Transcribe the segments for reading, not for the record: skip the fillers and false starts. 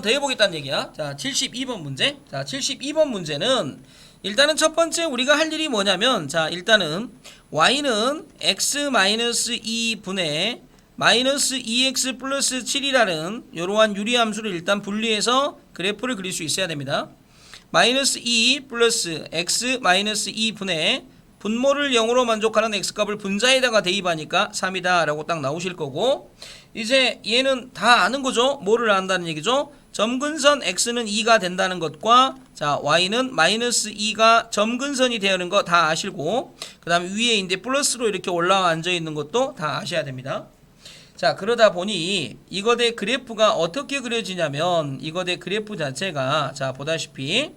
번 더 해보겠다는 얘기야. 자, 72번 문제. 자, 72번 문제는 일단은 첫 번째 우리가 할 일이 뭐냐면, 자, 일단은 y는 x-2분의 마이너스 2x 플러스 7이라는 이러한 유리함수를 일단 분리해서 그래프를 그릴 수 있어야 됩니다. 마이너스 2 플러스 x 마이너스 2분의 분모를 0으로 만족하는 x값을 분자에다가 대입하니까 3이다 라고 딱 나오실 거고, 이제 얘는 다 아는 거죠. 뭐를 안다는 얘기죠. 점근선 x는 2가 된다는 것과, 자, y는 마이너스 2가 점근선이 되는 거 다 아시고, 그 다음에 위에 이제 플러스로 이렇게 올라와 앉아 있는 것도 다 아셔야 됩니다. 자, 그러다 보니 이거의 그래프가 어떻게 그려지냐면, 이거의 그래프 자체가, 자, 보다시피,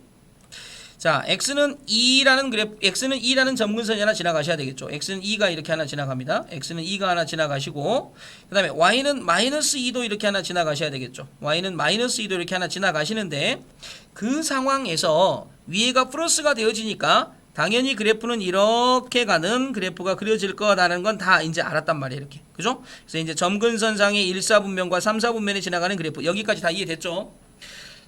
자, x는 2라는 점근선이 하나 지나가셔야 되겠죠. x는 2가 이렇게 하나 지나갑니다. x는 2가 하나 지나가시고, 그 다음에 y는 마이너스 2도 이렇게 하나 지나가셔야 되겠죠. y는 마이너스 2도 이렇게 하나 지나가시는데, 그 상황에서 위에가 플러스가 되어지니까 당연히 그래프는 이렇게 가는 그래프가 그려질 거라는 건 다 이제 알았단 말이에요. 이렇게. 그죠? 그래서 이제 점근선상의 1, 4분면과 3, 4분면에 지나가는 그래프, 여기까지 다 이해됐죠?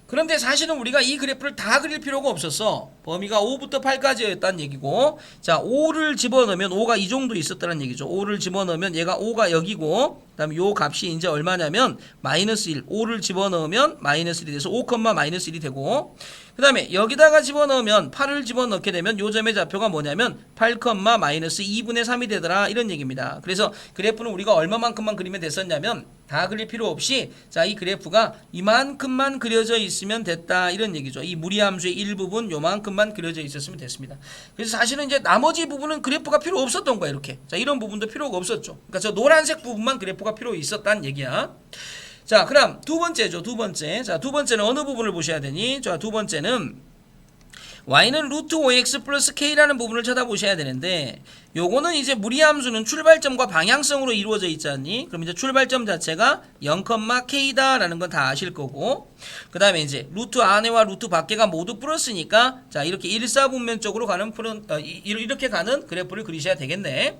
그런데 사실은 우리가 이 그래프를 다 그릴 필요가 없었어. 범위가 5부터 8까지였다는 얘기고, 자, 5를 집어넣으면 5가 이 정도 있었다는 얘기죠. 5를 집어넣으면 얘가 5가 여기고, 그 다음에 요 값이 이제 얼마냐면 마이너스 1. 5를 집어넣으면 마이너스 1이 돼서 5, 마이너스 1이 되고, 그 다음에 여기다가 집어넣으면 8을 집어넣게 되면 요 점의 좌표가 뭐냐면 8, 마이너스 2분의 3이 되더라, 이런 얘기입니다. 그래서 그래프는 우리가 얼마만큼만 그리면 됐었냐면 다 그릴 필요 없이, 자, 이 그래프가 이만큼만 그려져 있으면 됐다, 이런 얘기죠. 이 무리함수의 일부분 요만큼만 그려져 있었으면 됐습니다. 그래서 사실은 이제 나머지 부분은 그래프가 필요 없었던 거야. 이렇게. 자, 이런 부분도 필요가 없었죠. 그러니까 저 노란색 부분만 그래프가 필요 있었다는 얘기야. 자, 그럼 두 번째죠. 두 번째. 자, 두 번째는 어느 부분을 보셔야 되니? 자, 두 번째는 y는 루트 5x 플러스 k라는 부분을 쳐다보셔야 되는데, 요거는 이제 무리함수는 출발점과 방향성으로 이루어져 있지 않니? 그럼 이제 출발점 자체가 0,k다 라는 건 다 아실 거고, 그 다음에 이제 루트 안에와 루트 밖에가 모두 플러스니까, 자, 이렇게 1, 4분면 쪽으로 가는 이렇게 가는 그래프를 그리셔야 되겠네.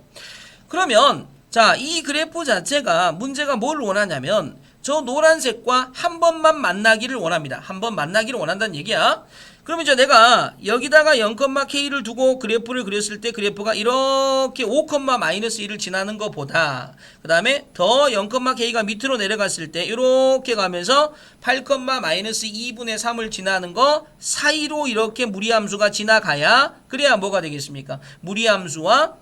그러면 자, 이 그래프 자체가 문제가 뭘 원하냐면 저 노란색과 한 번만 만나기를 원합니다. 한 번 만나기를 원한다는 얘기야. 그러면 이제 내가 여기다가 0,k를 두고 그래프를 그렸을 때 그래프가 이렇게 5, 마이너스 1을 지나는 것보다, 그 다음에 더 0,k가 밑으로 내려갔을 때 이렇게 가면서 8, 마이너스 2분의 3을 지나는 거 사이로 이렇게 무리함수가 지나가야, 그래야 뭐가 되겠습니까? 무리함수와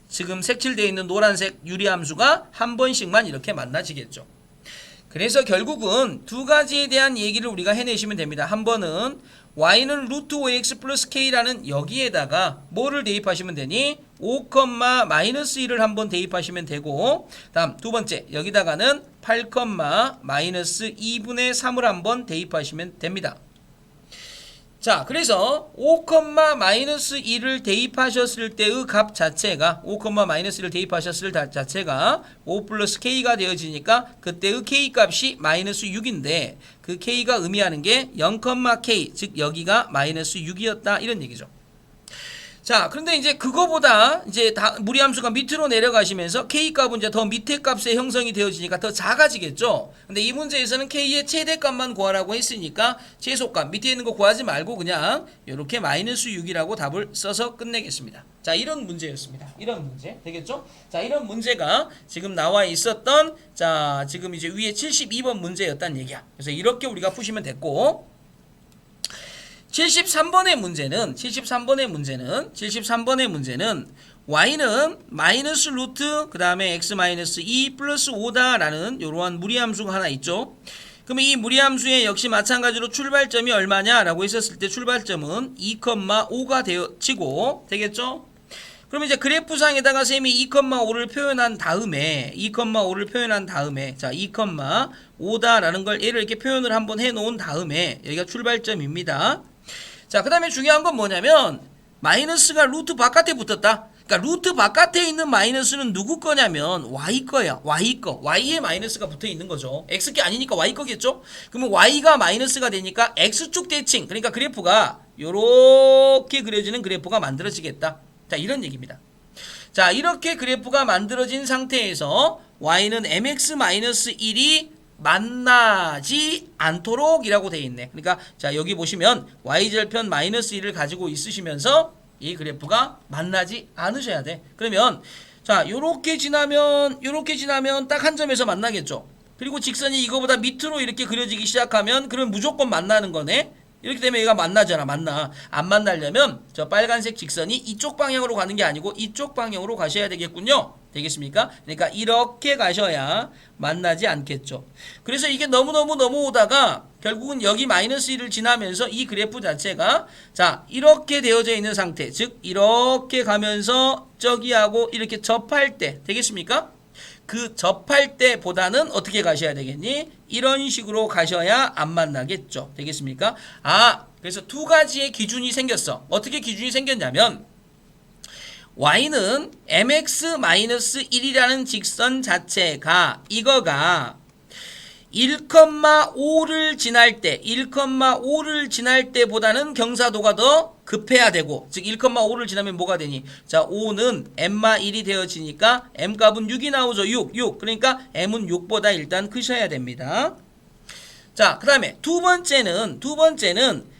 지금 색칠되어 있는 노란색 유리함수가 한 번씩만 이렇게 만나지겠죠. 그래서 결국은 두 가지에 대한 얘기를 우리가 해내시면 됩니다. 한 번은 y는 루트 5x 플러스 k라는 여기에다가 뭐를 대입하시면 되니? 5, 마이너스 1을 한번 대입하시면 되고, 다음 두 번째 여기다가는 8, 마이너스 2분의 3을 한번 대입하시면 됩니다. 자, 그래서 5, 마이너스 1을 대입하셨을 때의 값 자체가, 5, 마이너스 1을 대입하셨을 때 자체가 5 플러스 k가 되어지니까 그때의 k 값이 마이너스 6인데, 그 k가 의미하는 게 0,k, 즉 여기가 마이너스 6이었다, 이런 얘기죠. 자, 그런데 이제 그거보다 이제 다 무리함수가 밑으로 내려가시면서 k 값은 이제 더 밑에 값에 형성이 되어지니까 더 작아지겠죠. 근데 이 문제에서는 k의 최대값만 구하라고 했으니까 최소값 밑에 있는 거 구하지 말고 그냥 이렇게 마이너스 6이라고 답을 써서 끝내겠습니다. 자, 이런 문제였습니다. 이런 문제 되겠죠? 자, 이런 문제가 지금 나와 있었던, 자, 지금 이제 위에 72번 문제였다는 얘기야. 그래서 이렇게 우리가 푸시면 됐고, 73번의 문제는 y는 마이너스 루트 그 다음에 x 마이너스 2 플러스 5다라는 이러한 무리함수가 하나 있죠. 그러면 이 무리함수에 역시 마찬가지로 출발점이 얼마냐라고 했었을 때 출발점은 2,5가 되어지고 되겠죠. 그러면 이제 그래프상에다가 쌤이 2,5를 표현한 다음에 자, 2,5다라는 걸 얘를 이렇게 표현을 한번 해 놓은 다음에 여기가 출발점입니다. 자, 그 다음에 중요한 건 뭐냐면 마이너스가 루트 바깥에 붙었다. 그러니까 루트 바깥에 있는 마이너스는 누구 거냐면 y 거야. y 거. y에 마이너스가 붙어 있는 거죠. x 게 아니니까 y 거겠죠. 그러면 y가 마이너스가 되니까 x축 대칭, 그러니까 그래프가 요렇게 그려지는 그래프가 만들어지겠다. 자, 이런 얘기입니다. 자, 이렇게 그래프가 만들어진 상태에서 y는 mx-1이 만나지 않도록 이라고 되어 있네. 그러니까 자 여기 보시면 y절편 마이너스 1을 가지고 있으시면서 이 그래프가 만나지 않으셔야 돼. 그러면 자 요렇게 지나면 딱 한 점에서 만나겠죠. 그리고 직선이 이거보다 밑으로 이렇게 그려지기 시작하면 그럼 무조건 만나는 거네. 이렇게 되면 얘가 만나잖아. 만나. 안 만나려면 저 빨간색 직선이 이쪽 방향으로 가는 게 아니고 이쪽 방향으로 가셔야 되겠군요. 되겠습니까? 그러니까 이렇게 가셔야 만나지 않겠죠. 그래서 이게 너무너무 넘어오다가 결국은 여기 마이너스 1을 지나면서 이 그래프 자체가 자 이렇게 되어져 있는 상태. 즉 이렇게 가면서 저기하고 이렇게 접할 때 되겠습니까? 그 접할 때보다는 어떻게 가셔야 되겠니? 이런 식으로 가셔야 안 만나겠죠. 되겠습니까? 그래서 두 가지의 기준이 생겼어. 어떻게 기준이 생겼냐면 y는 mx-1이라는 직선 자체가 이거가 1,5를 지날 때보다는 경사도가 더 급해야 되고, 즉 1,5를 지나면 뭐가 되니? 자, 5는 m-1이 되어지니까 m값은 6이 나오죠. 6. 그러니까 m은 6보다 일단 크셔야 됩니다. 자, 그 다음에 두 번째는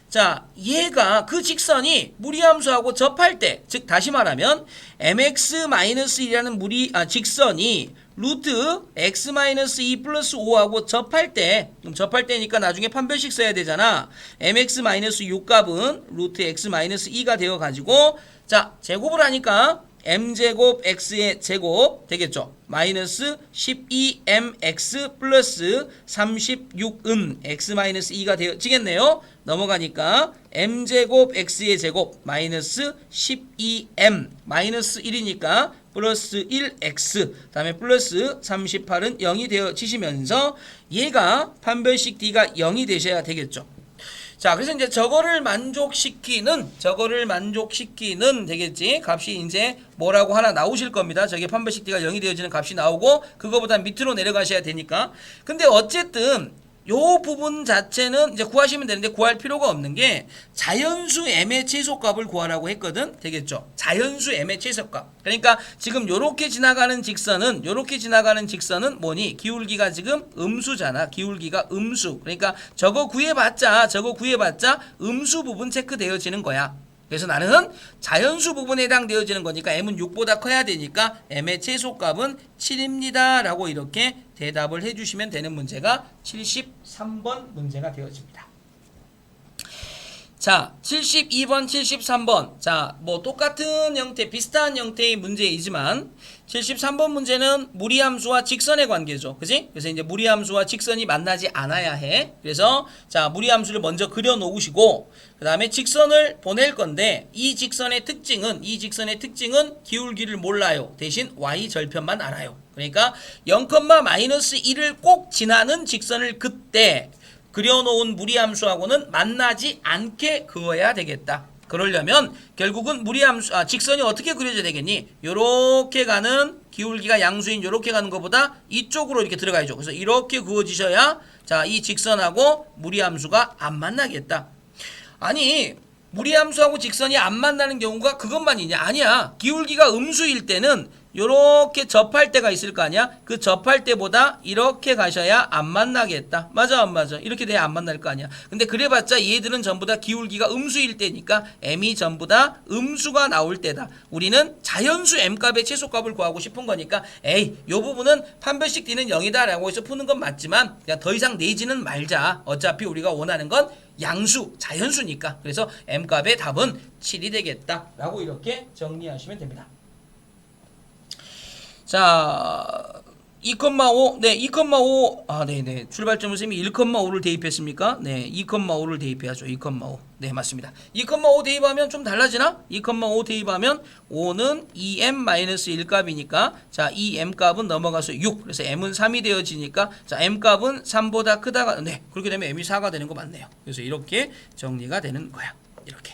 자, 얘가 그 직선이 무리함수하고 접할 때, 즉 다시 말하면 mx-1이라는 직선이 루트 x-2 플러스 5하고 접할 때, 그럼 접할 때니까 나중에 판별식 써야 되잖아. mx-6 값은 루트 x-2가 되어가지고 자 제곱을 하니까 m제곱 x의 제곱 되겠죠. 마이너스 12mx 플러스 36은 x-2가 되어지겠네요. 넘어가니까 m제곱 x의 제곱 마이너스 12m 마이너스 1이니까 플러스 1x 다음에 플러스 38은 0이 되어지시면서 얘가 판별식 d가 0이 되셔야 되겠죠. 자, 그래서 이제 저거를 만족시키는 되겠지. 값이 이제 뭐라고 하나 나오실 겁니다. 저게 판별식 d가 0이 되어지는 값이 나오고 그거보다 밑으로 내려가셔야 되니까. 근데 어쨌든 요 부분 자체는 이제 구하시면 되는데 구할 필요가 없는 게 자연수 m의 최소값을 구하라고 했거든. 되겠죠? 자연수 m의 최소값. 그러니까 지금 요렇게 지나가는 직선은 뭐니? 기울기가 지금 음수잖아. 기울기가 음수. 그러니까 저거 구해봤자 음수 부분 체크되어지는 거야. 그래서 나는 자연수 부분에 해당되어지는 거니까 m은 6보다 커야 되니까 m의 최소값은 7입니다. 라고 이렇게 대답을 해주시면 되는 문제가 73번 문제가 되어집니다. 자, 72번, 73번. 자, 뭐 똑같은 형태, 비슷한 형태의 문제이지만 73번 문제는 무리함수와 직선의 관계죠. 그지? 그래서 이제 무리함수와 직선이 만나지 않아야 해. 그래서 자, 무리함수를 먼저 그려 놓으시고 그다음에 직선을 보낼 건데 이 직선의 특징은 기울기를 몰라요. 대신 y 절편만 알아요. 그러니까 0,-1을 꼭 지나는 직선을 그때 그려놓은 무리함수하고는 만나지 않게 그어야 되겠다. 그러려면 결국은 직선이 어떻게 그려져야 되겠니? 요렇게 가는 기울기가 양수인 요렇게 가는 것보다 이쪽으로 이렇게 들어가야죠. 그래서 이렇게 그어지셔야 자, 이 직선하고 무리함수가 안 만나겠다. 아니 무리함수하고 직선이 안 만나는 경우가 그것만이냐? 아니야. 기울기가 음수일 때는 요렇게 접할 때가 있을 거 아니야? 그 접할 때보다 이렇게 가셔야 안 만나겠다. 맞아 안 맞아? 이렇게 돼야 안 만날 거 아니야? 근데 그래봤자 얘들은 전부 다 기울기가 음수일 때니까 m이 전부 다 음수가 나올 때다. 우리는 자연수 m값의 최소값을 구하고 싶은 거니까 요 부분은 판별식 d는 0이다 라고 해서 푸는 건 맞지만 그냥 더 이상 내지는 말자. 어차피 우리가 원하는 건 양수, 자연수니까. 그래서 m값의 답은 7이 되겠다 라고 이렇게 정리하시면 됩니다. 자, 2,5, 네, 2,5, 네네. 출발점을 쌤이 1,5를 대입했습니까? 네, 2,5를 대입해야죠. 2,5. 네, 맞습니다. 2,5 대입하면 좀 달라지나? 2,5 대입하면 5는 2m-1 값이니까, 자, 이 m 값은 넘어가서 6. 그래서 m은 3이 되어지니까, 자, m 값은 3보다 크다가, 네, 그렇게 되면 m이 4가 되는 거 맞네요. 그래서 이렇게 정리가 되는 거야. 이렇게.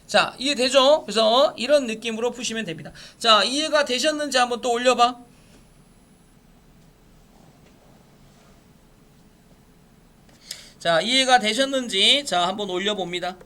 자, 이해되죠? 그래서 이런 느낌으로 푸시면 됩니다. 자, 이해가 되셨는지 한번 또 올려봐. 자, 이해가 되셨는지 자 한번 올려봅니다.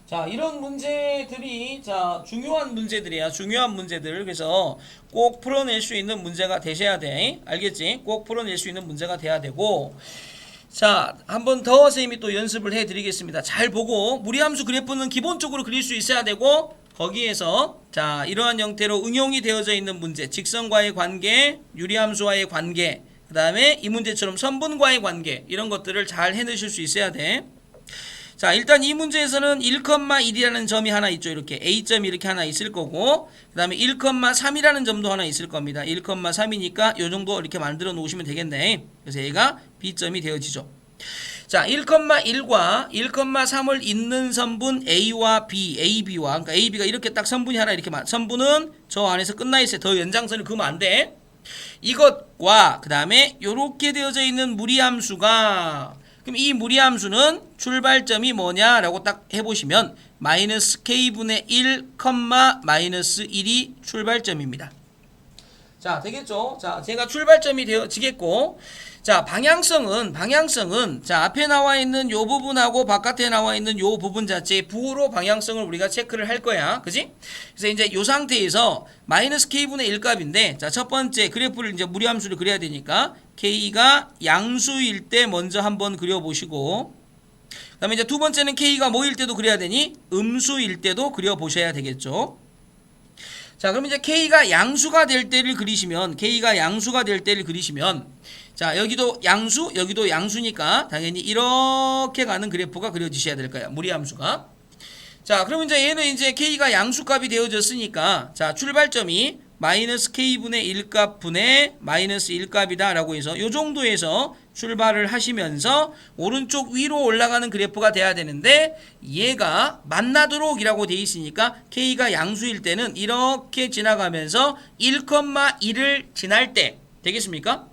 자, 이런 문제들이 자, 중요한 문제들이야. 중요한 문제들. 그래서 꼭 풀어낼 수 있는 문제가 되셔야 돼. 알겠지? 꼭 풀어낼 수 있는 문제가 돼야 되고. 자, 한 번 더 선생님이 또 연습을 해 드리겠습니다. 잘 보고 무리함수 그래프는 기본적으로 그릴 수 있어야 되고 거기에서 자, 이러한 형태로 응용이 되어져 있는 문제, 직선과의 관계, 유리함수와의 관계, 그 다음에 이 문제처럼 선분과의 관계, 이런 것들을 잘 해내실 수 있어야 돼. 자, 일단 이 문제에서는 1,1이라는 점이 하나 있죠. 이렇게 A점이 이렇게 하나 있을 거고, 그 다음에 1,3이라는 점도 하나 있을 겁니다. 1,3이니까 요 정도 이렇게 만들어 놓으시면 되겠네. 그래서 얘가 B점이 되어지죠. 자, 1,1과 1,3을 잇는 선분 A와 B, AB와, 그러니까 AB가 이렇게 딱 선분이 하나 이렇게 선분은 저 안에서 끝나 있어요. 더 연장선을 그으면 안 돼. 이것과 그 다음에 요렇게 되어져 있는 무리함수가, 그럼 이 무리함수는 출발점이 뭐냐라고 딱 해보시면 마이너스 k분의 1, 마이너스 1이 출발점입니다. 자, 되겠죠? 자, 제가 출발점이 되어지겠고, 자, 방향성은 자, 앞에 나와 있는 요 부분하고 바깥에 나와 있는 요 부분 자체의 부호로 방향성을 우리가 체크를 할 거야. 그지? 그래서 이제 요 상태에서 마이너스 k분의 1 값인데, 자, 첫 번째 그래프를 이제 무리함수를 그려야 되니까 k가 양수일 때 먼저 한번 그려보시고, 그 다음에 이제 두 번째는 k가 뭐일 때도 그려야 되니? 음수일 때도 그려보셔야 되겠죠. 자, 그럼 이제 k가 양수가 될 때를 그리시면, 자, 여기도 양수, 여기도 양수니까 당연히 이렇게 가는 그래프가 그려지셔야 될 거야. 무리함수가. 자, 그러면 이제 얘는 이제 k가 양수값이 되어졌으니까, 자, 출발점이 마이너스 k분의 1값 분의 마이너스 1값이다 라고 해서 요 정도에서 출발을 하시면서 오른쪽 위로 올라가는 그래프가 돼야 되는데, 얘가 만나도록 이라고 돼 있으니까 k가 양수일 때는 이렇게 지나가면서 1,1을 지날 때 되겠습니까?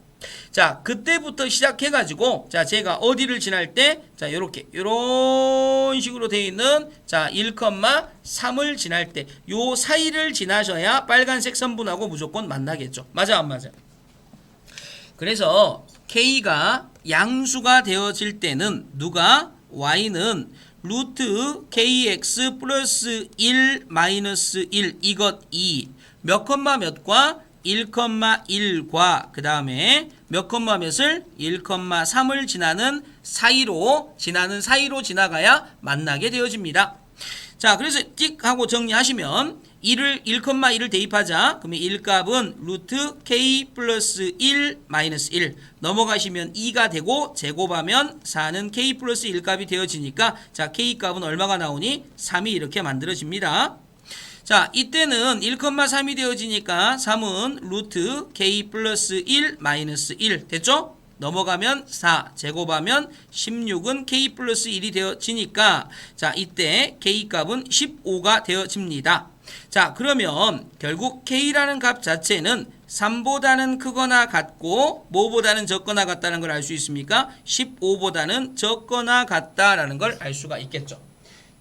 자, 그때부터 시작해가지고, 자, 제가 어디를 지날 때, 자, 요렇게, 요런 식으로 되어 있는, 자, 1,3을 지날 때, 요 사이를 지나셔야 빨간색 선분하고 무조건 만나겠죠. 맞아, 안 맞아? 그래서, K가 양수가 되어질 때는, 누가? Y는 루트 KX 플러스 1 마이너스 1, 이것 2, 몇 컴마 몇과 1,1과 그 다음에 몇 컴마 몇을 1,3을 지나는 사이로 지나가야 만나게 되어집니다. 자, 그래서 띡 하고 정리하시면 1,1을 대입하자. 그러면 1값은 루트 k 플러스 1 마이너스 1 넘어가시면 2가 되고 제곱하면 4는 k 플러스 1값이 되어지니까, 자, k 값은 얼마가 나오니? 3이 이렇게 만들어집니다. 자, 이때는 1,3이 되어지니까 3은 루트 k 플러스 1 마이너스 1 됐죠? 넘어가면 4 제곱하면 16은 k 플러스 1이 되어지니까, 자, 이때 k 값은 15가 되어집니다. 자, 그러면 결국 k라는 값 자체는 3보다는 크거나 같고 뭐보다는 적거나 같다는 걸 알 수 있습니까? 15보다는 적거나 같다라는 걸 알 수가 있겠죠.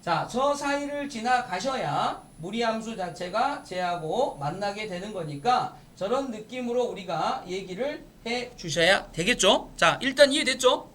자, 저 사이를 지나가셔야 무리함수 자체가 쟤하고 만나게 되는 거니까 저런 느낌으로 우리가 얘기를 해 주셔야 되겠죠. 자, 일단 이해됐죠?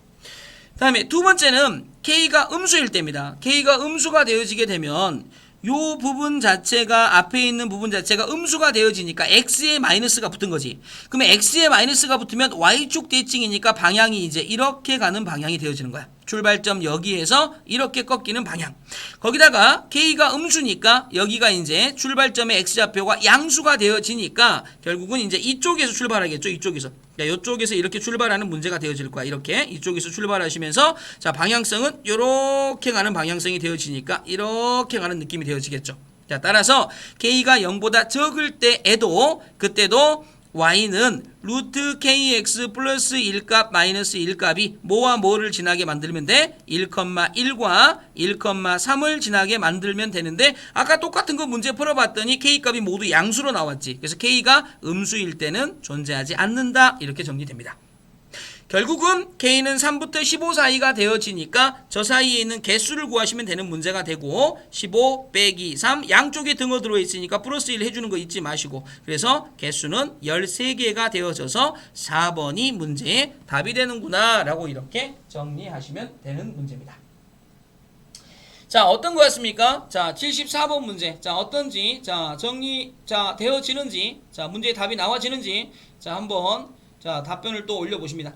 다음에 두 번째는 K가 음수일 때입니다. K가 음수가 되어지게 되면 요 부분 자체가, 앞에 있는 부분 자체가 음수가 되어지니까 X에 마이너스가 붙은 거지. 그러면 X에 마이너스가 붙으면 Y축 대칭이니까 방향이 이제 이렇게 가는 방향이 되어지는 거야. 출발점 여기에서 이렇게 꺾이는 방향. 거기다가 K가 음수니까 여기가 이제 출발점의 X좌표가 양수가 되어지니까 결국은 이제 이쪽에서 출발하겠죠. 이쪽에서. 이쪽에서 이렇게 출발하는 문제가 되어질 거야. 이렇게 이쪽에서 출발하시면서, 자, 방향성은 이렇게 가는 방향성이 되어지니까 이렇게 가는 느낌이 되어지겠죠. 자, 따라서 K가 0보다 적을 때에도 그때도 Y는 루트 KX 플러스 1값 마이너스 1값이 뭐와 뭐를 지나게 만들면 돼? 1,1과 1,3을 지나게 만들면 되는데, 아까 똑같은 거 문제 풀어봤더니 K값이 모두 양수로 나왔지. 그래서 K가 음수일 때는 존재하지 않는다. 이렇게 정리됩니다. 결국은 K는 3부터 15 사이가 되어지니까 저 사이에 있는 개수를 구하시면 되는 문제가 되고, 15 빼기 3 양쪽에 등호 들어있으니까 플러스 1 해주는 거 잊지 마시고, 그래서 개수는 13개가 되어져서 4번이 문제의 답이 되는구나 라고 이렇게 정리하시면 되는 문제입니다. 자, 어떤 거 같습니까? 자, 74번 문제. 자, 어떤지, 자, 되어지는지, 자, 문제의 답이 나와지는지, 자, 한번, 자, 답변을 또 올려보십니다.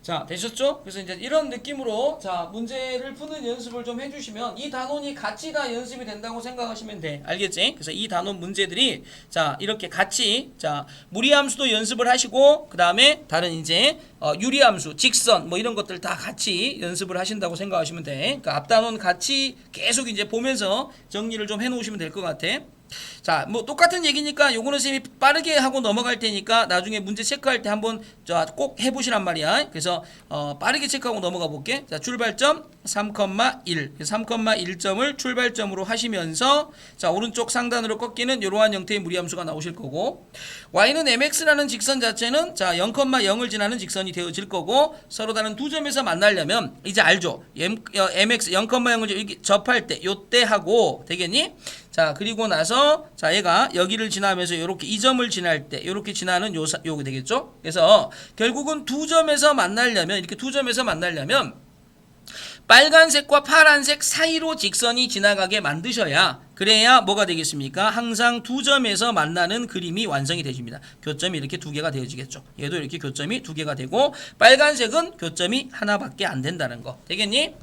자, 되셨죠? 그래서 이제 이런 느낌으로 자, 문제를 푸는 연습을 좀 해주시면 이 단원이 같이 다 연습이 된다고 생각하시면 돼. 알겠지? 그래서 이 단원 문제들이 자, 이렇게 같이 자, 무리함수도 연습을 하시고 그 다음에 다른 이제 유리함수, 직선 뭐 이런 것들 다 같이 연습을 하신다고 생각하시면 돼. 그러니까 앞 단원 같이 계속 이제 보면서 정리를 좀 해놓으시면 될 것 같아. 자, 뭐 똑같은 얘기니까 요거는 선생님이 빠르게 하고 넘어갈 테니까 나중에 문제 체크할 때 한번 꼭 해보시란 말이야. 그래서 빠르게 체크하고 넘어가 볼게. 자, 출발점 3,1 3,1점을 출발점으로 하시면서 자, 오른쪽 상단으로 꺾이는 이러한 형태의 무리함수가 나오실 거고, y는 mx라는 직선 자체는 자, 0,0을 지나는 직선이 되어질 거고, 서로 다른 두 점에서 만나려면 이제 알죠? mx 0,0을 이렇게 접할 때 요때 하고 되겠니? 자, 그리고 나서 자, 얘가 여기를 지나면서 요렇게 이 점을 지날 때 요렇게 지나는 요게 되겠죠? 그래서 결국은 두 점에서 만나려면 이렇게 두 점에서 만나려면 빨간색과 파란색 사이로 직선이 지나가게 만드셔야 그래야 뭐가 되겠습니까? 항상 두 점에서 만나는 그림이 완성이 되십니다. 교점이 이렇게 두 개가 되어지겠죠. 얘도 이렇게 교점이 두 개가 되고 빨간색은 교점이 하나밖에 안 된다는 거. 되겠니?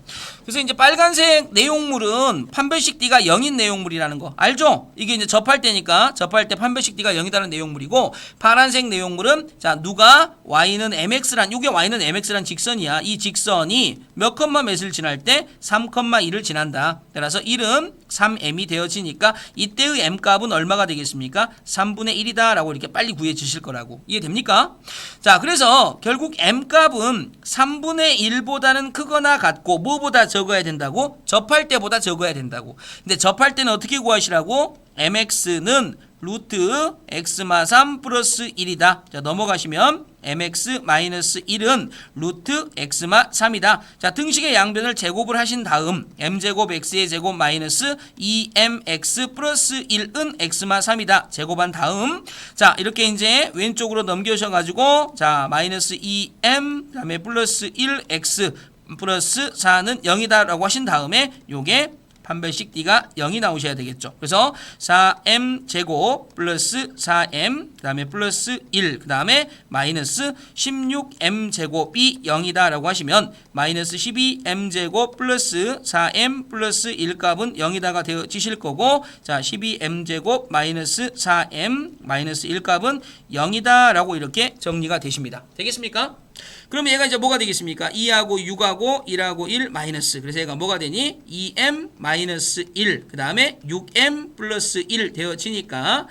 그래서 이제 빨간색 내용물은 판별식 D가 0인 내용물이라는 거 알죠? 이게 이제 접할 때니까 접할 때 판별식 D가 0이라는 내용물이고, 파란색 내용물은 자, 누가 y는 mx란 요게 y는 mx란 직선이야. 이 직선이 몇 컴마 몇을 지날 때 3,1을 지난다. 따라서 1은 3m이 되어지니까 이때의 m값은 얼마가 되겠습니까? 3분의 1이다 라고 이렇게 빨리 구해 주실 거라고. 이해됩니까? 자, 그래서 결국 m값은 3분의 1보다는 크거나 같고 뭐보다 적어야 된다고? 접할 때보다 적어야 된다고. 근데 접할 때는 어떻게 구하시라고? mx는 루트 x마 3 플러스 1이다. 자, 넘어가시면 mx 마이너스 1은 루트 x마 3이다. 자, 등식의 양변을 제곱을 하신 다음 m제곱 x의 제곱 마이너스 2mx 플러스 1은 x마 3이다. 제곱한 다음 자, 이렇게 이제 왼쪽으로 넘겨셔가지고 자, 마이너스 2m 그 다음에 플러스 1x 플러스 4는 0이다 라고 하신 다음에 요게 판별식 D가 0이 나오셔야 되겠죠. 그래서 4m 제곱 플러스 4m 그 다음에 플러스 1 그 다음에 마이너스 16m 제곱이 0이다 라고 하시면 마이너스 12m 제곱 플러스 4m 플러스 1 값은 0이다가 되어지실 거고, 자, 12m 제곱 마이너스 4m 마이너스 1 값은 0이다 라고 이렇게 정리가 되십니다. 되겠습니까? 그러면 얘가 이제 뭐가 되겠습니까? 2하고 6하고 1하고 1 마이너스. 그래서 얘가 뭐가 되니? 2m 마이너스 1. 그 다음에 6m 플러스 1 되어지니까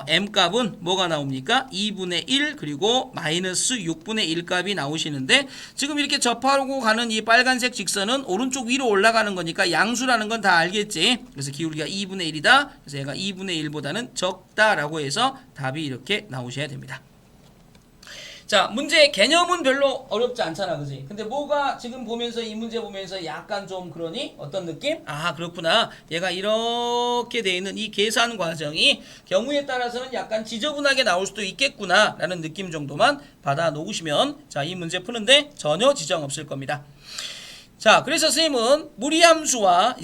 m 값은 뭐가 나옵니까? 2분의 1 그리고 마이너스 6분의 1 값이 나오시는데, 지금 이렇게 접하고 가는 이 빨간색 직선은 오른쪽 위로 올라가는 거니까 양수라는 건 다 알겠지? 그래서 기울기가 2분의 1이다. 그래서 얘가 2분의 1보다는 적다라고 해서 답이 이렇게 나오셔야 됩니다. 자, 문제 개념은 별로 어렵지 않잖아, 그지? 근데 뭐가 지금 보면서 이 문제 보면서 약간 좀 그러니? 어떤 느낌? 아, 그렇구나. 얘가 이렇게 돼 있는 이 계산 과정이 경우에 따라서는 약간 지저분하게 나올 수도 있겠구나 라는 느낌 정도만 받아 놓으시면 자, 이 문제 푸는데 전혀 지장 없을 겁니다. 자, 그래서 선생님은 무리함수와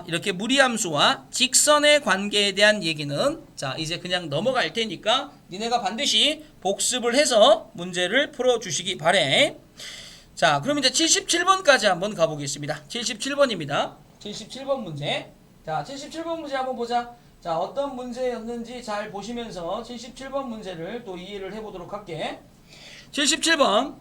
이렇게 무리함수와 직선의 관계에 대한 얘기는 자, 이제 그냥 넘어갈 테니까 니네가 반드시 복습을 해서 문제를 풀어주시기 바래. 자, 그럼 이제 77번까지 한번 가보겠습니다. 77번입니다. 77번 문제. 자, 77번 문제 한번 보자. 자, 어떤 문제였는지 잘 보시면서 77번 문제를 또 이해를 해보도록 할게. 77번.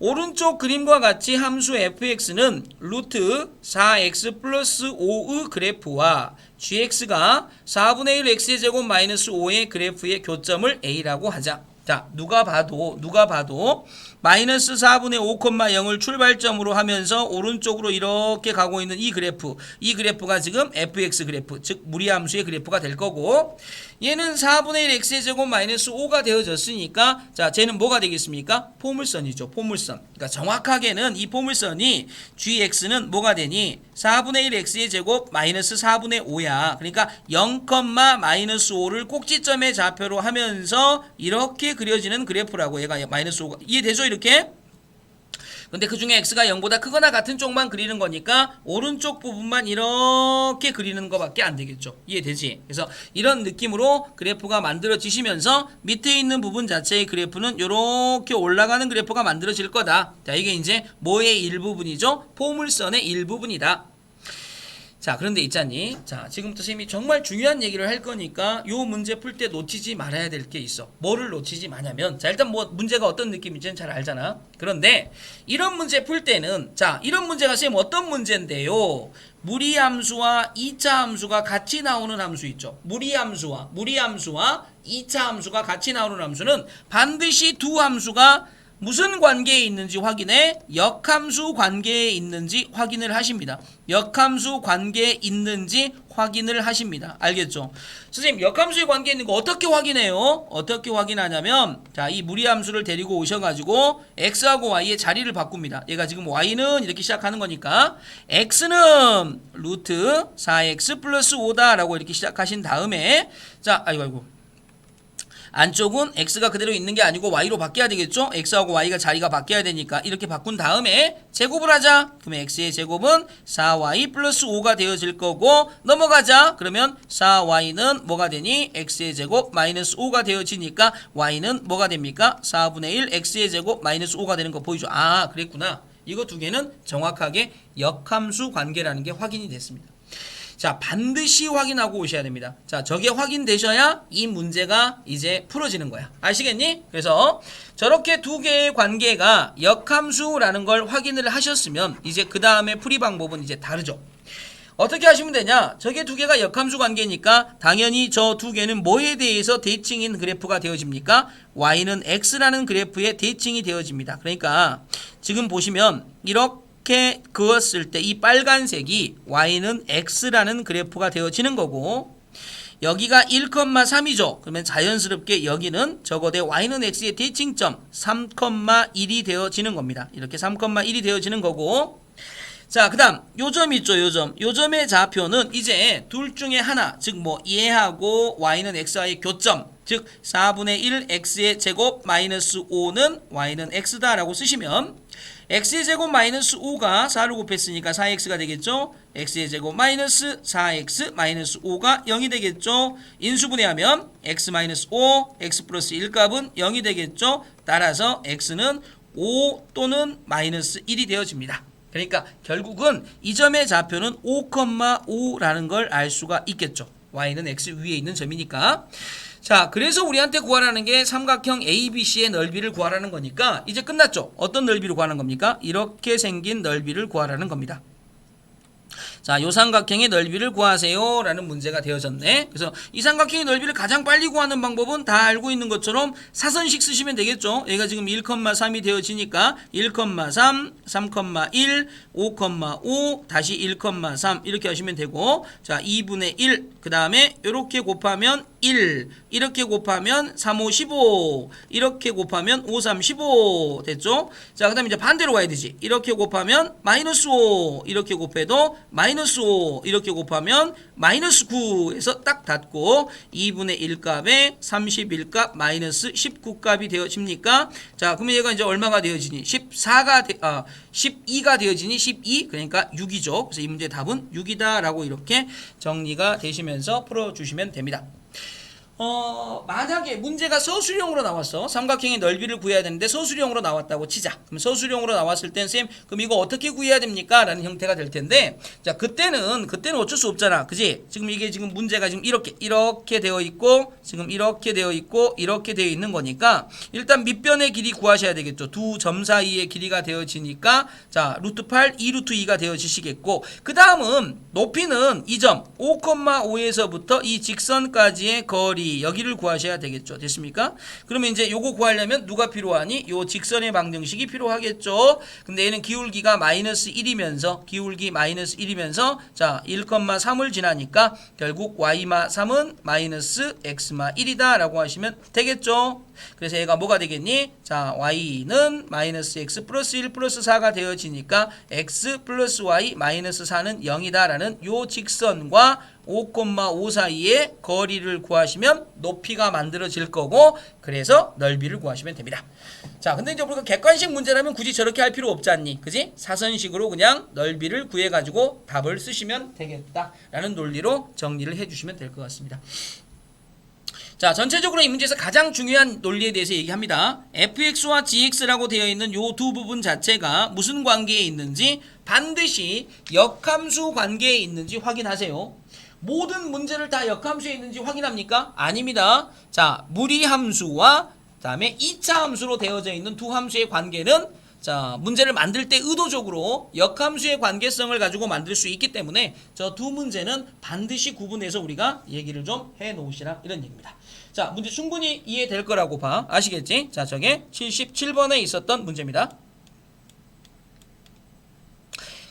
오른쪽 그림과 같이 함수 fx는 루트 4x 플러스 5의 그래프와 gx가 4분의 1 x의 제곱 마이너스 5의 그래프의 교점을 a라고 하자. 자, 누가 봐도 마이너스 4분의 5,0을 출발점으로 하면서 오른쪽으로 이렇게 가고 있는 이 그래프가 지금 fx 그래프, 즉 무리함수의 그래프가 될 거고, 얘는 4분의 1 x의 제곱 마이너스 5가 되어졌으니까, 자, 쟤는 뭐가 되겠습니까? 포물선이죠. 포물선. 그러니까 정확하게는 이 포물선이 gx는 뭐가 되니? 4분의 1 x의 제곱 마이너스 4분의 5야. 그러니까 0, 마이너스 5를 꼭지점의 좌표로 하면서 이렇게 그려지는 그래프라고. 얘가 마이너스 5가 이해되죠? 이렇게. 근데 그 중에 x가 0보다 크거나 같은 쪽만 그리는 거니까 오른쪽 부분만 이렇게 그리는 거밖에 안 되겠죠. 이해되지? 그래서 이런 느낌으로 그래프가 만들어지시면서 밑에 있는 부분 자체의 그래프는 이렇게 올라가는 그래프가 만들어질 거다. 자, 이게 이제 뭐의 일부분이죠? 포물선의 일부분이다. 자, 그런데 있잖니. 자, 지금부터 선생님이 정말 중요한 얘기를 할 거니까 요 문제 풀 때 놓치지 말아야 될 게 있어. 뭐를 놓치지 마냐면, 자, 일단 뭐 문제가 어떤 느낌인지는 잘 알잖아. 그런데 이런 문제 풀 때는, 자, 이런 문제가 선생님 어떤 문제인데요? 무리함수와 2차 함수가 같이 나오는 함수 있죠. 무리함수와 2차 함수가 같이 나오는 함수는 반드시 두 함수가 무슨 관계에 있는지 확인해 역함수 관계에 있는지 확인을 하십니다. 역함수 관계에 있는지 확인을 하십니다. 알겠죠? 선생님, 역함수의 관계에 있는 거 어떻게 확인해요? 어떻게 확인하냐면, 자, 이 무리함수를 데리고 오셔가지고 x하고 y의 자리를 바꿉니다. 얘가 지금 y는 이렇게 시작하는 거니까 x는 루트 4x 플러스 5다 라고 이렇게 시작하신 다음에, 자, 아이고 안쪽은 x가 그대로 있는 게 아니고 y로 바뀌어야 되겠죠? x하고 y가 자리가 바뀌어야 되니까 이렇게 바꾼 다음에 제곱을 하자. 그러면 x의 제곱은 4y 플러스 5가 되어질 거고, 넘어가자. 그러면 4y는 뭐가 되니? x의 제곱 마이너스 5가 되어지니까 y는 뭐가 됩니까? 4분의 1 x의 제곱 마이너스 5가 되는 거 보이죠? 아, 그랬구나. 이거 두 개는 정확하게 역함수 관계라는 게 확인이 됐습니다. 자, 반드시 확인하고 오셔야 됩니다. 자, 저게 확인되셔야 이 문제가 이제 풀어지는 거야. 아시겠니? 그래서 저렇게 두 개의 관계가 역함수라는 걸 확인을 하셨으면 이제 그 다음에 풀이 방법은 이제 다르죠. 어떻게 하시면 되냐? 저게 두 개가 역함수 관계니까 당연히 저 두 개는 뭐에 대해서 대칭인 그래프가 되어집니까? y는 x라는 그래프의 대칭이 되어집니다. 그러니까 지금 보시면 이렇게 그었을 때 이 빨간색이 y는 x라는 그래프가 되어지는 거고, 여기가 1,3이죠. 그러면 자연스럽게 여기는 적어대 y는 x의 대칭점 3,1이 되어지는 겁니다. 이렇게 3,1이 되어지는 거고, 자, 그 다음 요점 있죠. 요점의 좌표는 이제 둘 중에 하나, 즉 뭐 얘하고 y는 x와의 교점, 즉 4분의 1 x의 제곱 마이너스 5는 y는 x다 라고 쓰시면, x의 제곱 마이너스 5가 4를 곱했으니까 4x가 되겠죠. x의 제곱 마이너스 4x 마이너스 5가 0이 되겠죠. 인수분해하면 x 마이너스 5, x 플러스 1 값은 0이 되겠죠. 따라서 x는 5 또는 마이너스 1이 되어집니다. 그러니까 결국은 이 점의 좌표는 5,5라는 걸 알 수가 있겠죠. y는 x 위에 있는 점이니까. 자, 그래서 우리한테 구하라는 게 삼각형 ABC의 넓이를 구하라는 거니까 이제 끝났죠. 어떤 넓이를 구하는 겁니까? 이렇게 생긴 넓이를 구하라는 겁니다. 자, 요 삼각형의 넓이를 구하세요 라는 문제가 되어졌네. 그래서 이 삼각형의 넓이를 가장 빨리 구하는 방법은 다 알고 있는 것처럼 사선식 쓰시면 되겠죠. 얘가 지금 1,3이 되어지니까 1,3, 3,1, 5,5, 다시 1,3 이렇게 하시면 되고, 자, 2분의 1, 그 다음에 이렇게 곱하면 1, 이렇게 곱하면 3, 5, 15, 이렇게 곱하면 5, 3, 15 됐죠? 자, 그 다음에 이제 반대로 가야 되지. 이렇게 곱하면 마이너스 5, 이렇게 곱해도 마이너스 5, 이렇게 곱하면 마이너스 9에서 딱 닫고 2분의 1 값에 31 값 마이너스 19 값이 되어집니까? 자, 그러면 얘가 이제 얼마가 되어지니? 12가 되어지니 12, 그러니까 6이죠. 그래서 이 문제의 답은 6이다 라고 이렇게 정리가 되시면서 풀어주시면 됩니다. 만약에 문제가 서술형으로 나왔어. 삼각형의 넓이를 구해야 되는데 서술형으로 나왔다고 치자. 그럼 서술형으로 나왔을 땐 쌤, 그럼 이거 어떻게 구해야 됩니까? 라는 형태가 될 텐데, 자, 그때는 어쩔 수 없잖아. 그지? 지금 이게 지금 문제가 지금 이렇게 되어 있고, 지금 이렇게 되어 있고, 이렇게 되어 있는 거니까, 일단 밑변의 길이 구하셔야 되겠죠. 두 점 사이의 길이가 되어지니까, 자, 루트 8, 2 루트 2가 되어지시겠고, 그 다음은 높이는 이 점, 5,5에서부터 이 직선까지의 거리, 넓이 여기를 구하셔야 되겠죠. 됐습니까? 그러면 이제 요거 구하려면 누가 필요하니? 요 직선의 방정식이 필요하겠죠. 근데 얘는 기울기가 마이너스 1이면서 기울기 마이너스 1이면서 자 1,3을 지나니까 결국 y마 3은 마이너스 x마 1이다 라고 하시면 되겠죠. 그래서 얘가 뭐가 되겠니? 자 y는 마이너스 x 플러스 1 플러스 4가 되어지니까 x 플러스 y 마이너스 4는 0이다 라는 요 직선과 5,5 사이의 거리를 구하시면 높이가 만들어질 거고 그래서 넓이를 구하시면 됩니다. 자 근데 이제 우리가 객관식 문제라면 굳이 저렇게 할 필요 없지 않니? 그지? 사선식으로 그냥 넓이를 구해가지고 답을 쓰시면 되겠다 라는 논리로 정리를 해주시면 될 것 같습니다. 자 전체적으로 이 문제에서 가장 중요한 논리에 대해서 얘기합니다. fx와 gx라고 되어 있는 요 두 부분 자체가 무슨 관계에 있는지 반드시 역함수 관계에 있는지 확인하세요. 모든 문제를 다 역함수에 있는지 확인합니까? 아닙니다. 자 무리함수와 그 다음에 2차 함수로 되어져 있는 두 함수의 관계는 자 문제를 만들 때 의도적으로 역함수의 관계성을 가지고 만들 수 있기 때문에 저 두 문제는 반드시 구분해서 우리가 얘기를 좀 해놓으시라 이런 얘기입니다. 자 문제 충분히 이해될 거라고 봐. 아시겠지? 자 저게 77번에 있었던 문제입니다.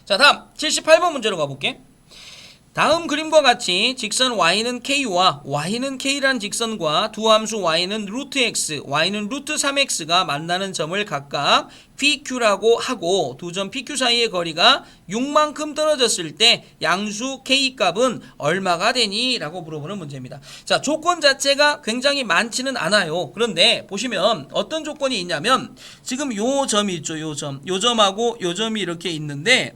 자 다음 78번 문제로 가볼게. 다음 그림과 같이 직선 y는 k와 y는 k란 직선과 두 함수 y는 루트 x, y는 루트 3x가 만나는 점을 각각 PQ라고 하고 두 점 PQ 사이의 거리가 6만큼 떨어졌을 때 양수 k 값은 얼마가 되니? 라고 물어보는 문제입니다. 자 조건 자체가 굉장히 많지는 않아요. 그런데 보시면 어떤 조건이 있냐면 지금 요 점이 있죠. 요 점하고 요 점이 이렇게 있는데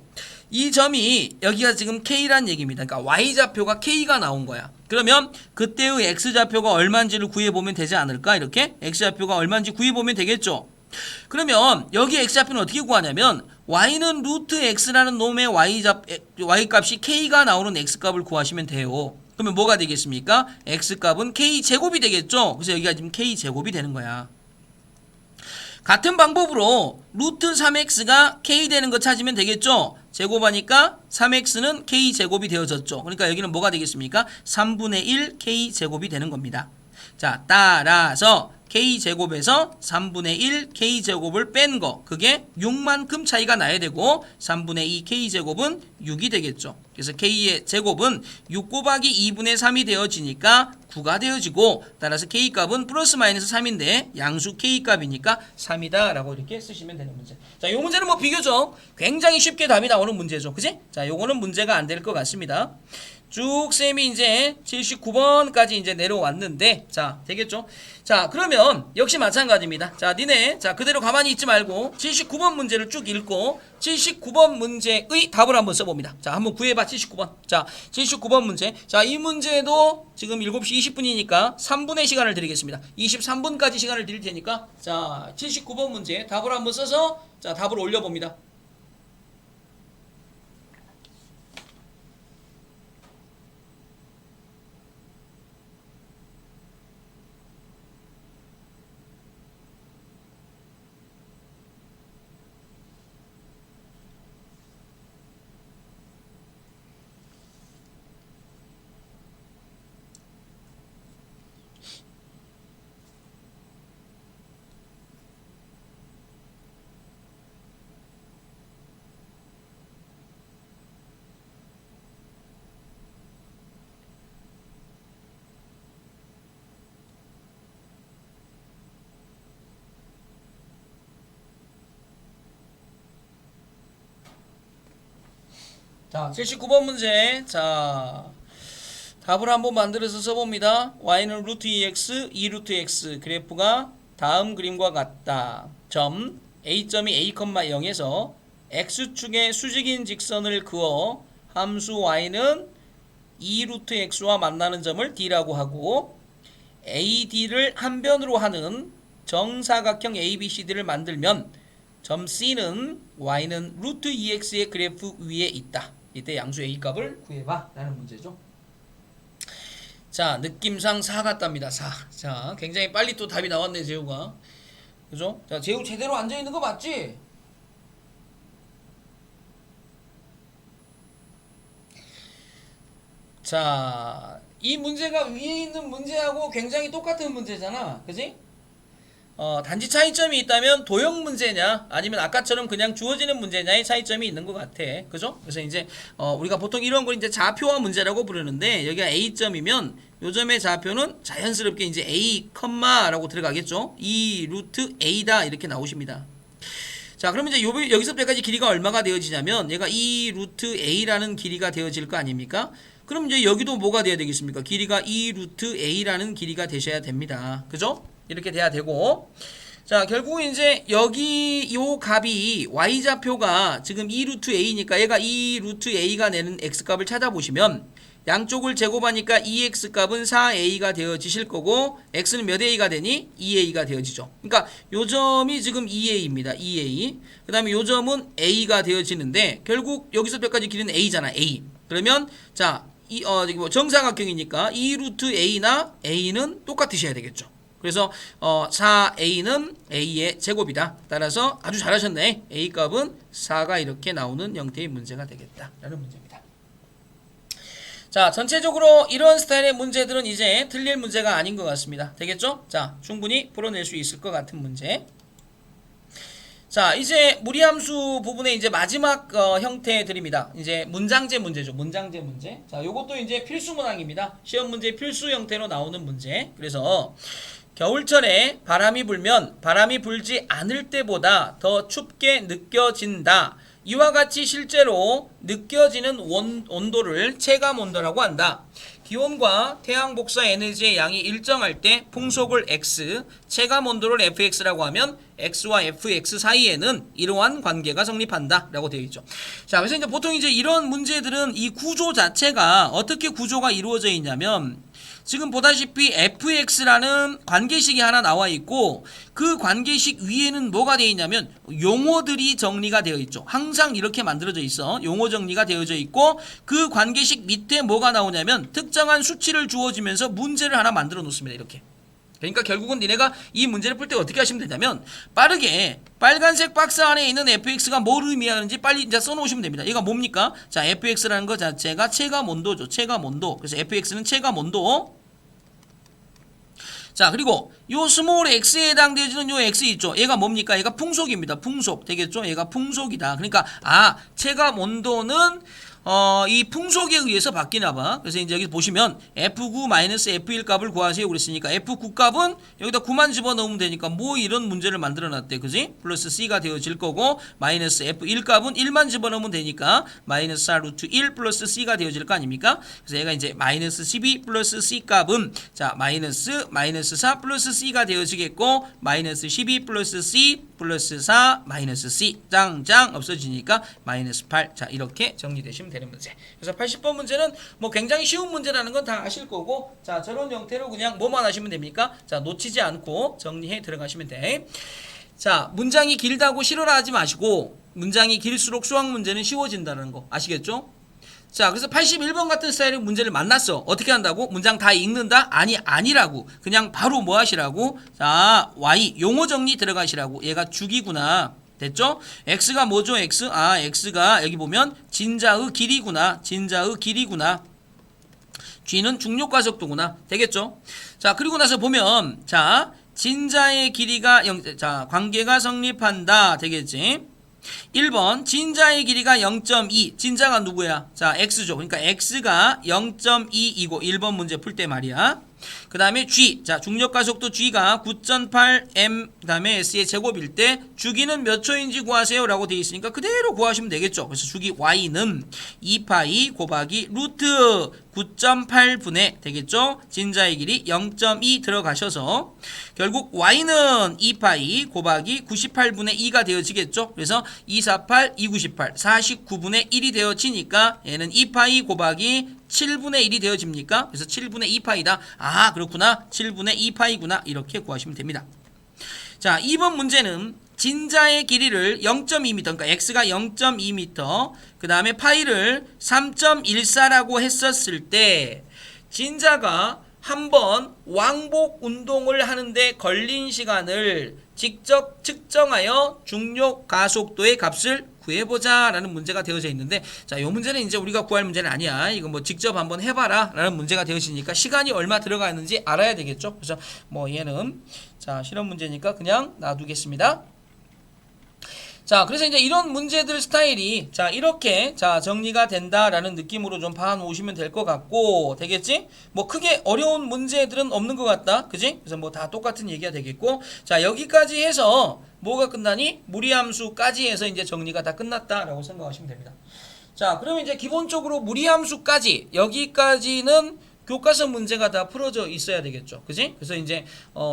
이 점이 여기가 지금 K란 얘기입니다. 그러니까 Y좌표가 K가 나온 거야. 그러면 그때의 X좌표가 얼마인지를 구해보면 되지 않을까? 이렇게 X좌표가 얼마인지 구해보면 되겠죠. 그러면 여기 X좌표는 어떻게 구하냐면 Y는 루트 X라는 놈의 Y값이 K가 나오는 X값을 구하시면 돼요. 그러면 뭐가 되겠습니까? X값은 K제곱이 되겠죠. 그래서 여기가 지금 K제곱이 되는 거야. 같은 방법으로 루트 3x가 k 되는 거 찾으면 되겠죠. 제곱하니까 3x는 k제곱이 되어졌죠. 그러니까 여기는 뭐가 되겠습니까? 3분의 1 k제곱이 되는 겁니다. 자 따라서 k제곱에서 3분의 1 k제곱을 뺀 거 그게 6만큼 차이가 나야 되고 3분의 2 k제곱은 6이 되겠죠. 그래서 k의 제곱은 6 곱하기 2분의 3이 되어지니까 9가 되어지고 따라서 k값은 플러스 마이너스 3인데 양수 k값이니까 3이다 라고 이렇게 쓰시면 되는 문제. 자, 요 문제는 뭐 비교적 굉장히 쉽게 답이 나오는 문제죠. 그지? 자, 요거는 문제가 안 될 것 같습니다. 쭉 쌤이 이제 79번까지 이제 내려왔는데 자 되겠죠? 자 그러면 역시 마찬가지입니다. 자 니네 자 그대로 가만히 있지 말고 79번 문제를 쭉 읽고 79번 문제의 답을 한번 써봅니다. 자 한번 구해봐 79번. 자 79번 문제. 자 이 문제도 지금 7시 20분이니까 3분의 시간을 드리겠습니다. 23분까지 시간을 드릴 테니까 자 79번 문제 답을 한번 써서 자 답을 올려봅니다. 자 79번 문제 자 답을 한번 만들어서 써봅니다. y는 루트 2x 2루트 x 그래프가 다음 그림과 같다. 점 a점이 a, 0에서 x축의 수직인 직선을 그어 함수 y는 2루트 x와 만나는 점을 d라고 하고 AD를 한 변으로 하는 정사각형 ABCD를 만들면 점 C는 y는 루트 2x의 그래프 위에 있다. 이때 양수 A 값을 구해봐 라는 문제죠. 자 느낌상 4 같답니다. 4. 자 굉장히 빨리 또 답이 나왔네 재우가. 그죠? 자 재우 제대로 앉아있는 거 맞지? 자 이 문제가 위에 있는 문제하고 굉장히 똑같은 문제잖아. 그지? 단지 차이점이 있다면 도형 문제냐 아니면 아까처럼 그냥 주어지는 문제냐의 차이점이 있는 것 같아. 그죠? 그래서 이제 우리가 보통 이런 걸 이제 좌표화 문제라고 부르는데 여기가 A점이면 요점의 좌표는 자연스럽게 이제 A, 라고 들어가겠죠. 이 루트 A다 이렇게 나오십니다. 자, 그러면 이제 여기서 여기까지 길이가 얼마가 되어지냐면 얘가 이 루트 A라는 길이가 되어질 거 아닙니까? 그럼 이제 여기도 뭐가 돼야 되겠습니까? 길이가 이 루트 A라는 길이가 되셔야 됩니다. 그죠? 이렇게 돼야 되고, 자, 결국은 이제 여기 요 값이 y좌표가 지금 2 루트 a니까 얘가 2 루트 a가 내는 x값을 찾아보시면 양쪽을 제곱하니까 2x 값은 4a가 되어지실 거고 x는 몇 a가 되니? 2a가 되어지죠. 그러니까 요 점이 지금 2a입니다. 2a. 그 다음에 요 점은 a가 되어지는데 결국 여기서 몇까지 길이는 a잖아. a. 그러면 자, 정사각형이니까 2 루트 a나 a는 똑같으셔야 되겠죠. 그래서 4a는 a의 제곱이다. 따라서 아주 잘하셨네. a 값은 4가 이렇게 나오는 형태의 문제가 되겠다라는 문제입니다. 자, 전체적으로 이런 스타일의 문제들은 이제 틀릴 문제가 아닌 것 같습니다. 되겠죠? 자, 충분히 풀어낼 수 있을 것 같은 문제. 자, 이제 무리함수 부분의 이제 마지막 형태들입니다. 이제 문장제 문제죠. 문장제 문제. 자, 요것도 이제 필수 문항입니다. 시험 문제 필수 형태로 나오는 문제. 그래서 겨울철에 바람이 불면 바람이 불지 않을 때보다 더 춥게 느껴진다. 이와 같이 실제로 느껴지는 온도를 체감 온도라고 한다. 기온과 태양 복사 에너지의 양이 일정할 때 풍속을 x, 체감 온도를 fx라고 하면 x와 fx 사이에는 이러한 관계가 성립한다 라고 되어 있죠. 자, 그래서 이제 보통 이제 이런 문제들은 이 구조 자체가 어떻게 구조가 이루어져 있냐면 지금 보다시피 fx라는 관계식이 하나 나와 있고 그 관계식 위에는 뭐가 되어 있냐면 용어들이 정리가 되어 있죠. 항상 이렇게 만들어져 있어. 용어 정리가 되어져 있고 그 관계식 밑에 뭐가 나오냐면 특정한 수치를 주어지면서 문제를 하나 만들어 놓습니다. 이렇게. 그러니까 결국은 니네가 이 문제를 풀 때 어떻게 하시면 되냐면 빠르게 빨간색 박스 안에 있는 fx가 뭘 의미하는지 빨리 이제 써놓으시면 됩니다. 얘가 뭡니까? 자, fx라는 것 자체가 체감 온도죠. 체감 온도. 그래서 fx는 체감 온도. 자, 그리고 요 스몰 x에 해당되어지는 요 x 있죠. 얘가 뭡니까? 얘가 풍속입니다. 풍속. 되겠죠? 얘가 풍속이다. 그러니까 체감 온도는 이 풍속에 의해서 바뀌나 봐. 그래서 이제 여기 보시면 F9-F1 값을 구하세요 그랬으니까 F9 값은 여기다 9만 집어넣으면 되니까 뭐 이런 문제를 만들어 놨대. 그지? 플러스 C가 되어질 거고 마이너스 F1 값은 1만 집어넣으면 되니까 마이너스 4 루트 1 플러스 C가 되어질 거 아닙니까? 그래서 얘가 이제 마이너스 12 플러스 C 값은 자 마이너스 4 플러스 C가 되어지겠고 마이너스 12 플러스 C 플러스 4 마이너스 C 짱짱 없어지니까 마이너스 8. 자, 이렇게 정리되시면 되는 문제. 그래서 80번 문제는 뭐 굉장히 쉬운 문제라는 건 다 아실 거고 자, 저런 형태로 그냥 뭐만 하시면 됩니까? 자, 놓치지 않고 정리해 들어가시면 돼. 자, 문장이 길다고 싫어라 하지 마시고 문장이 길수록 수학 문제는 쉬워진다는 거 아시겠죠? 자, 그래서 81번 같은 스타일의 문제를 만났어. 어떻게 한다고? 문장 다 읽는다? 아니라고. 그냥 바로 뭐 하시라고? 자, Y 용어 정리 들어가시라고. 얘가 주기구나. 됐죠? x가 뭐죠? x가 여기 보면 진자의 길이구나. 진자의 길이구나. g는 중력가속도구나. 되겠죠? 자, 그리고 나서 보면 자, 진자의 길이가 자, 관계가 성립한다. 되겠지? 1번 진자의 길이가 0.2 진자가 누구야? 자, x죠. 그러니까 x가 0.2이고 1번 문제 풀 때 말이야. 그 다음에 g. 자, 중력가속도 g가 9.8m 그 다음에 s의 제곱일 때 주기는 몇 초인지 구하세요 라고 되어 있으니까 그대로 구하시면 되겠죠. 그래서 주기 y는 2파이 곱하기 루트 9.8분의 되겠죠. 진자의 길이 0.2 들어가셔서 결국 y는 2파이 곱하기 98분의 2가 되어지겠죠. 그래서 248, 298, 49분의 1이 되어지니까 얘는 2파이 곱하기 7분의 1이 되어집니까? 그래서 7분의 2파이다. 그렇구나. 7분의 2파이구나. 이렇게 구하시면 됩니다. 자, 2번 문제는 진자의 길이를 0.2m, 그러니까 x가 0.2m, 그 다음에 파이를 3.14라고 했었을 때 진자가 한번 왕복 운동을 하는데 걸린 시간을 직접 측정하여 중력 가속도의 값을 구해보자 라는 문제가 되어져 있는데, 자, 이 문제는 이제 우리가 구할 문제는 아니야. 이거 뭐 직접 한번 해봐라 라는 문제가 되어지니까 시간이 얼마 들어가는지 알아야 되겠죠. 그래서 뭐 얘는 자, 실험 문제니까 그냥 놔두겠습니다. 자, 그래서 이제 이런 문제들 스타일이 자, 이렇게 자, 정리가 된다라는 느낌으로 좀 봐놓으시면 될 것 같고, 되겠지? 뭐 크게 어려운 문제들은 없는 것 같다. 그지? 그래서 뭐 다 똑같은 얘기가 되겠고, 자, 여기까지 해서 뭐가 끝나니? 무리함수까지 해서 이제 정리가 다 끝났다라고 생각하시면 됩니다. 자, 그러면 이제 기본적으로 무리함수까지 여기까지는 교과서 문제가 다 풀어져 있어야 되겠죠. 그지? 그래서 이제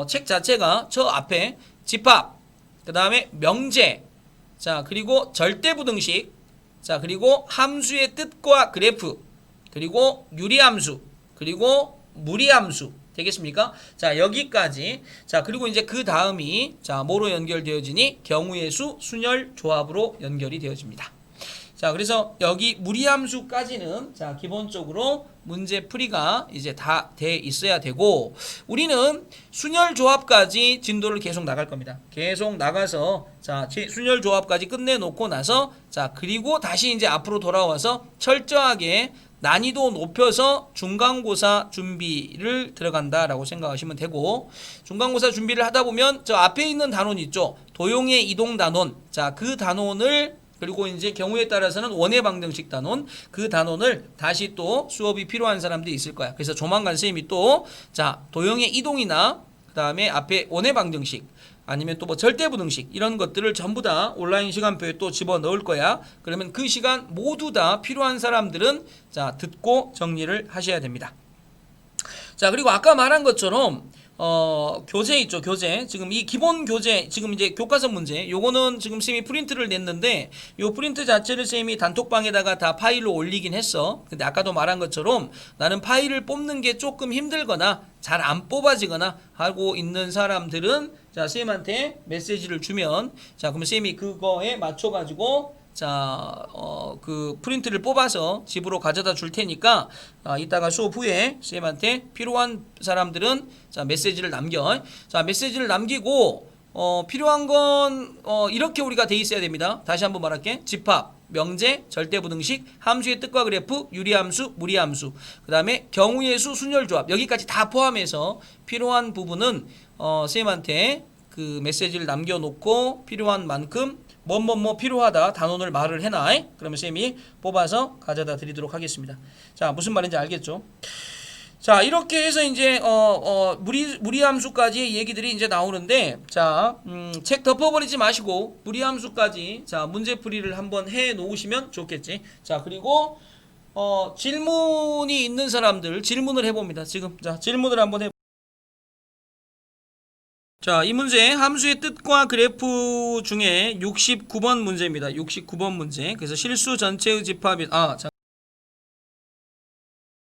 책 자체가 저 앞에 집합, 그 다음에 명제, 자, 그리고 절대부등식, 자, 그리고 함수의 뜻과 그래프, 그리고 유리함수, 그리고 무리함수 되겠습니까? 자, 여기까지. 자, 그리고 이제 그 다음이 자, 뭐로 연결되어지니? 경우의 수, 순열 조합으로 연결이 되어집니다. 자, 그래서 여기 무리함수까지는 자, 기본적으로 문제 풀이가 이제 다 돼 있어야 되고, 우리는 순열 조합까지 진도를 계속 나갈 겁니다. 계속 나가서 자, 순열 조합까지 끝내 놓고 나서 자, 그리고 다시 이제 앞으로 돌아와서 철저하게 난이도 높여서 중간고사 준비를 들어간다라고 생각하시면 되고, 중간고사 준비를 하다 보면 저 앞에 있는 단원 있죠. 도형의 이동 단원. 자, 그 단원을, 그리고 이제 경우에 따라서는 원의 방정식 단원, 그 단원을 다시 또 수업이 필요한 사람들이 있을 거야. 그래서 조만간 선생님이 또 자, 도형의 이동이나 그 다음에 앞에 원의 방정식, 아니면 또 뭐 절대부등식 이런 것들을 전부 다 온라인 시간표에 또 집어넣을 거야. 그러면 그 시간 모두 다 필요한 사람들은 자, 듣고 정리를 하셔야 됩니다. 자, 그리고 아까 말한 것처럼 교재 있죠, 교재. 지금 이 기본 교재, 지금 이제 교과서 문제, 요거는 지금 쌤이 프린트를 냈는데, 요 프린트 자체를 쌤이 단톡방에다가 다 파일로 올리긴 했어. 근데 아까도 말한 것처럼 나는 파일을 뽑는 게 조금 힘들거나 잘 안 뽑아지거나 하고 있는 사람들은 자, 쌤한테 메시지를 주면 자, 그럼 쌤이 그거에 맞춰가지고 자, 그 프린트를 뽑아서 집으로 가져다 줄 테니까 이따가 수업 후에 쌤한테 필요한 사람들은 자, 메시지를 남겨. 자, 메시지를 남기고 필요한 건 이렇게 우리가 돼 있어야 됩니다. 다시 한번 말할게. 집합, 명제, 절대부등식, 함수의 뜻과 그래프, 유리함수, 무리함수, 그 다음에 경우의 수, 순열조합, 여기까지 다 포함해서 필요한 부분은 쌤한테 그 메시지를 남겨놓고 필요한 만큼 뭐 필요하다 단원을 말을 해놔. 그러면 쌤이 뽑아서 가져다 드리도록 하겠습니다. 자, 무슨 말인지 알겠죠? 자, 이렇게 해서 이제 무리함수까지 얘기들이 이제 나오는데, 자, 책 덮어버리지 마시고 무리함수까지 자, 문제풀이를 한번 해 놓으시면 좋겠지. 자, 그리고 질문이 있는 사람들 질문을 해봅니다. 지금 자, 질문을 한번 해. 자, 이 문제 함수의 뜻과 그래프 중에 69번 문제입니다. 69번 문제. 그래서 실수 전체의 집합이 자,